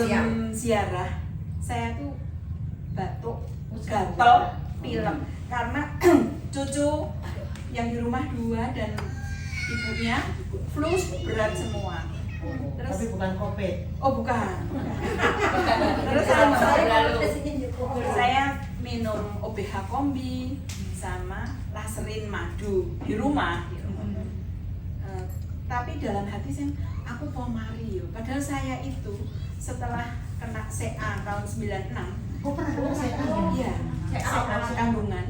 sebelum ziarah saya tuh batuk, gatal, pilek karena cucu yang di rumah 2 dan ibunya flu berat semua. Terus, tapi bukan COVID. Oh bukan. Terus saya minum OBH kombi sama laserin madu di rumah. Tapi dalam hati saya, aku pomari yo. Padahal saya itu setelah kena CA tahun 96. Oh pernah kena CA? Iya. CA kandungan.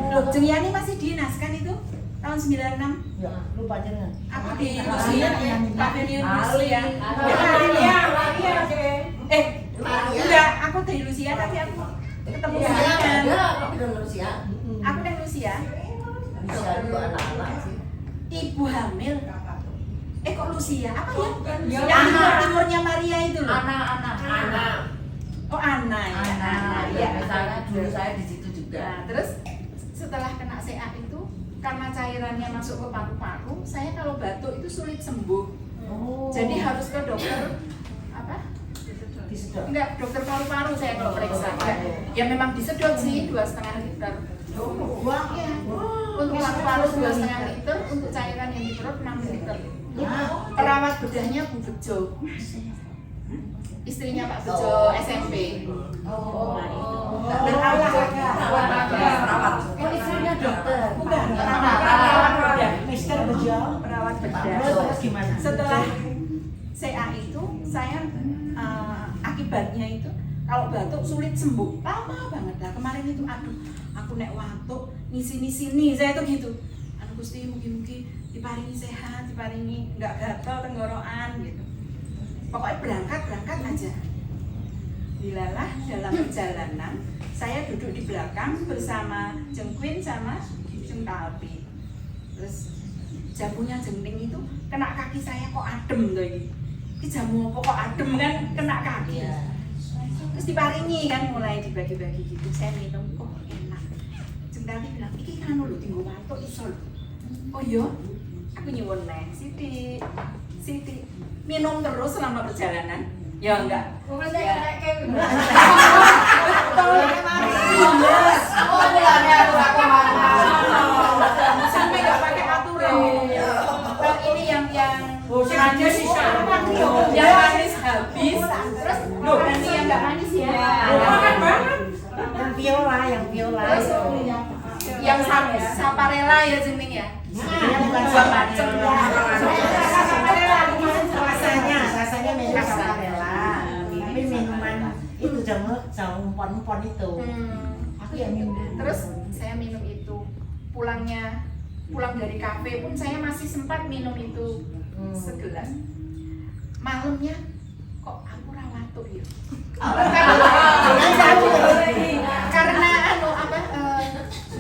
Loh, Jengiani masih dinas kan itu? Tahun 96. Ya, lupa jangan. Aku di Lucia, Pavilion Lucia. Enggak, aku dari Lucia tapi aku ketemu sama kan. Aku dari Lucia. Aku dari Lucia. Lucia juga anak-anak sih. Ibu hamil. Kok Lucia? Apa ya? Ya, Yang Ana. timurnya Maria itu loh. Anak. Oh Ana ya. Ya, misalnya dulu saya di situ juga. Nah, terus setelah kena CA itu karena cairannya masuk ke paru-paru, saya kalau batuk itu sulit sembuh. Oh. Jadi harus ke dokter apa? Disedot. Enggak, dokter paru-paru saya kalau periksa. Ya memang disedot sih 2,5 liter. Ya. Untuk paru-paru 2,5 liter, untuk cairan yang di perut 6 liter. Perawat bedahnya Bu Bejo. Istrinya Pak Bejo SMP. Perawat. Oh, istrinya dokter. Bukan. Perawat bedah. Mister Bejo. Perawat bedah. Terus gimana? Setelah CA itu saya akibatnya itu kalau batuk sulit sembuh, lama banget lah. Kemarin itu aduh, aku nek watuk sini saya tuh gitu. Anu Gusti mugi-mugi diparingi sehat, diparingi nggak gatal tenggorokan gitu. Pokoknya berangkat aja. Dilalah dalam perjalanan saya duduk di belakang bersama Jeng Queen sama Jeng Talpi. Terus jamunya Jengling itu kena kaki saya kok adem tuh ini. Ini jamu apa kok adem kan kena kaki. Terus diparingi kan mulai dibagi-bagi gitu. Saya minum kok enak. Jeng Talpi bilang, "Iki kan lho tinggo watuk iso lho." Oh iya, aku nyuwun neh, Siti. Minum terus selama perjalanan. Ya enggak. Sampai nggak pakai aturan. Ini yang manis, yang manis habis. Terus ini yang nggak manis ya. Yang viola. Terus yang saparella ya jeneng ya. Yang bukan Dua macam. rasanya memang saparella. Tapi minuman itu jamu empon itu. Aku ya minum. Terus saya minum itu pulang dari kafe pun saya masih sempat minum itu segelas. Malamnya kok aku rawatuk ya. Karena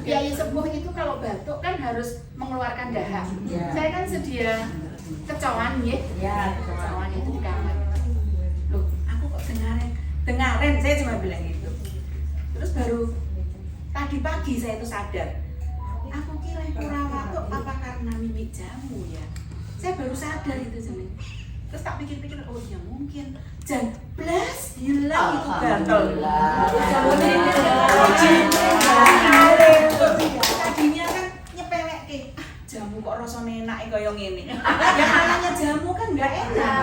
biaya sepuh itu kalau batuk kan harus mengeluarkan dahak. Saya kan sedia kecoan ya. Kecoan itu di kamar. Loh, aku kok dengarin saya cuma bilang gitu. Terus baru tadi pagi saya itu sadar. Aku kira kurang batuk apa karena mimik jamu ya. Saya baru sadar itu sebenarnya. Terus tak pikir-pikir, oh ya mungkin jamblas hilang itu gatal. Tadinya kan nyepelek jamu kok rasanya enak kayak ngene. Yang namanya jamu kan nggak enak.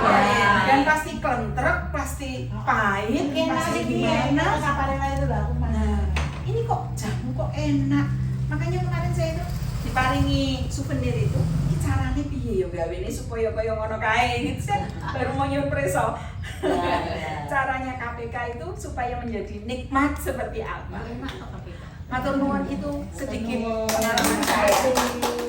Dan pasti klentrek, pasti pahit, pasti gimana. Saparella itu lah. Nah, ini kok jamu kok enak. Makanya kemarin saya itu diparingi souvenir itu. Caranya piye ya gawene supaya kaya ngono kae gitu kan baru mau nyuwun preso. Caranya KPK itu supaya menjadi nikmat seperti apa? Matur nuwun itu sedikit pengalaman saya.